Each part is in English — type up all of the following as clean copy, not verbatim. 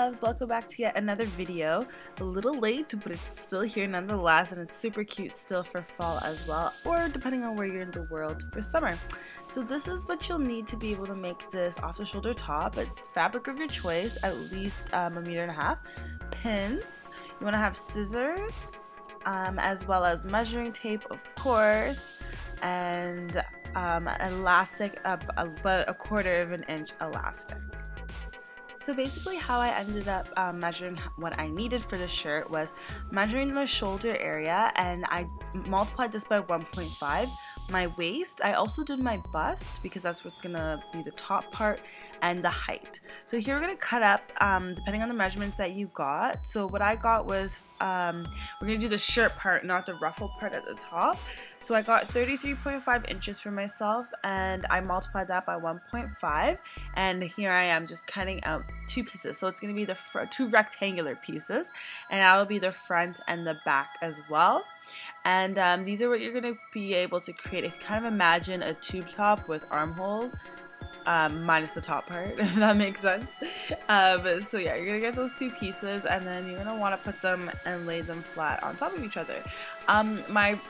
loves, welcome back to yet another video. A little late, but it's still here nonetheless, and it's super cute still for fall as well, or depending on where you're in the world for summer. So this is what you'll need to be able to make this off the shoulder top. It's fabric of your choice, at least 1.5 meters, pins, you want to have scissors, as well as measuring tape, of course, and elastic, about 1/4 inch elastic. So basically how I ended up measuring what I needed for the shirt was measuring my shoulder area, and I multiplied this by 1.5. My waist, I also did my bust because that's what's gonna be the top part, and the height. So here we're gonna cut up depending on the measurements that you got. So what I got was we're gonna do the shirt part, not the ruffle part at the top. So I got 33.5 inches for myself, and I multiplied that by 1.5, and here I am just cutting out two pieces. So it's going to be the two rectangular pieces, and that will be the front and the back as well. And these are what you're going to be able to create. If you kind of imagine a tube top with armholes, minus the top part, if that makes sense. So yeah, you're gonna get those two pieces, and then you're gonna want to put them and lay them flat on top of each other. My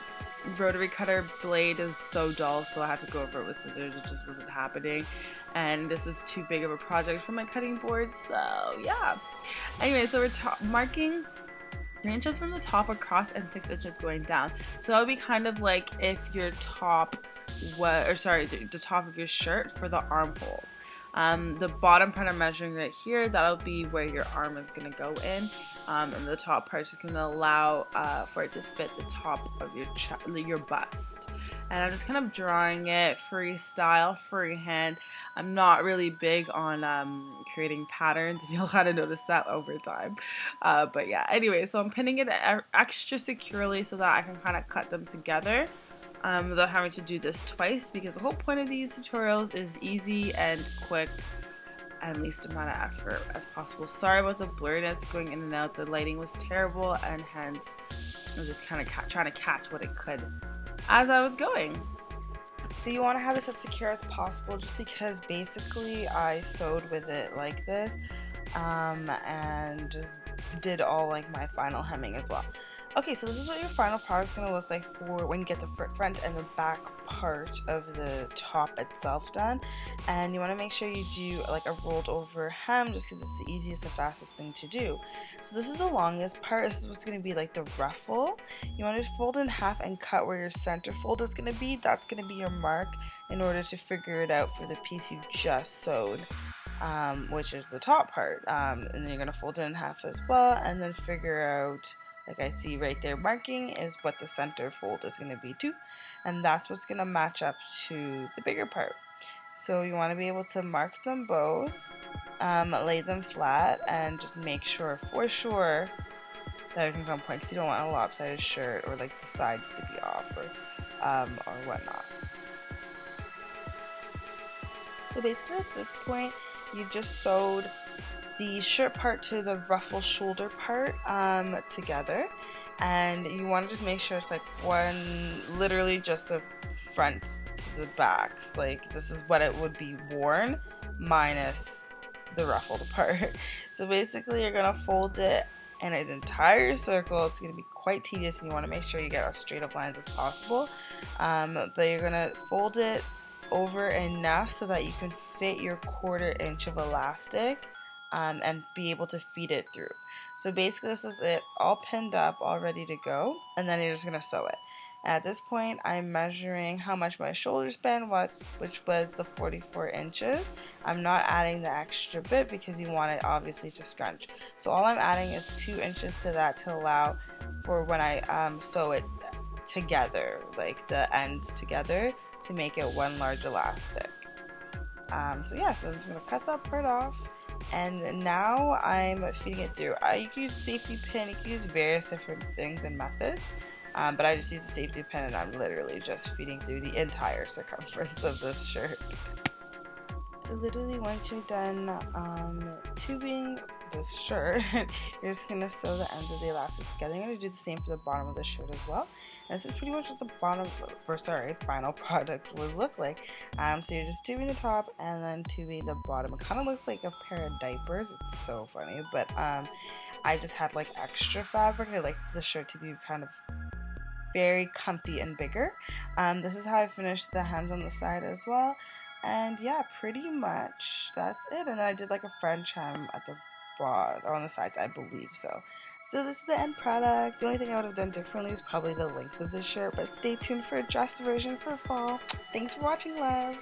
rotary cutter blade is so dull, so I had to go over it with scissors. It just wasn't happening, and this is too big of a project for my cutting board, so yeah. Anyway, so we're marking 3 inches from the top across and 6 inches going down. So that would be kind of like if your top the top of your shirt for the armholes. The bottom part I'm measuring right here, that'll be where your arm is going to go in, and the top part is going to allow for it to fit the top of your bust. And I'm just kind of drawing it freestyle, freehand. I'm not really big on creating patterns, and you'll kind of notice that over time. But yeah, anyway, so I'm pinning it extra securely so that I can kind of cut them together without having to do this twice, because the whole point of these tutorials is easy and quick and least amount of effort as possible. Sorry about the blurriness going in and out. The lighting was terrible, and hence I was just kind of trying to catch what it could as I was going. So you want to have this as secure as possible, just because basically I sewed with it like this, and just did all like my final hemming as well. Okay, so this is what your final product is going to look like for when you get the front and the back part of the top itself done. And you want to make sure you do like a rolled over hem, just because it's the easiest and fastest thing to do. So this is the longest part. This is what's going to be like the ruffle. You want to fold in half and cut where your center fold is going to be. That's going to be your mark in order to figure it out for the piece you just sewed, which is the top part. And then you're going to fold it in half as well, and then figure out, like I see right there marking, is what the center fold is going to be too, and that's what's going to match up to the bigger part. So you want to be able to mark them both, lay them flat, and just make sure for sure that everything's on point, because you don't want a lopsided shirt or like the sides to be off or whatnot. So basically at this point you've just sewed the shirt part to the ruffle shoulder part together, and you want to just make sure it's like literally just the front to the backs. Like this is what it would be worn minus the ruffled part. So basically you're gonna fold it in an entire circle. It's gonna be quite tedious, and you want to make sure you get as straight up lines as possible, but you're gonna fold it over enough so that you can fit your 1/4 inch of elastic and be able to feed it through. So basically this is it, all pinned up, all ready to go, and then you're just going to sew it. At this point I'm measuring how much my shoulder span was, which was the 44 inches. I'm not adding the extra bit because you want it obviously to scrunch. So all I'm adding is 2 inches to that to allow for when I sew it together, like the ends together, to make it one large elastic. So yeah, so I'm just going to cut that part off. And now I'm feeding it through. You can use a safety pin, you can use various different things and methods, but I just use a safety pin, and I'm literally just feeding through the entire circumference of this shirt. So literally once you're done tubing this shirt, you're just going to sew the ends of the elastic together. I'm going to do the same for the bottom of the shirt as well. And this is pretty much what the final product would look like. So you're just tubing the top and then tubing the bottom. It kind of looks like a pair of diapers. It's so funny, but I just had like extra fabric. I like the shirt to be kind of very comfy and bigger. This is how I finished the hands on the side as well. And yeah, pretty much that's it. And I did like a French hem at the bottom or on the sides, I believe so. So this is the end product. The only thing I would have done differently is probably the length of the shirt, but stay tuned for a dress version for fall. Thanks for watching, loves.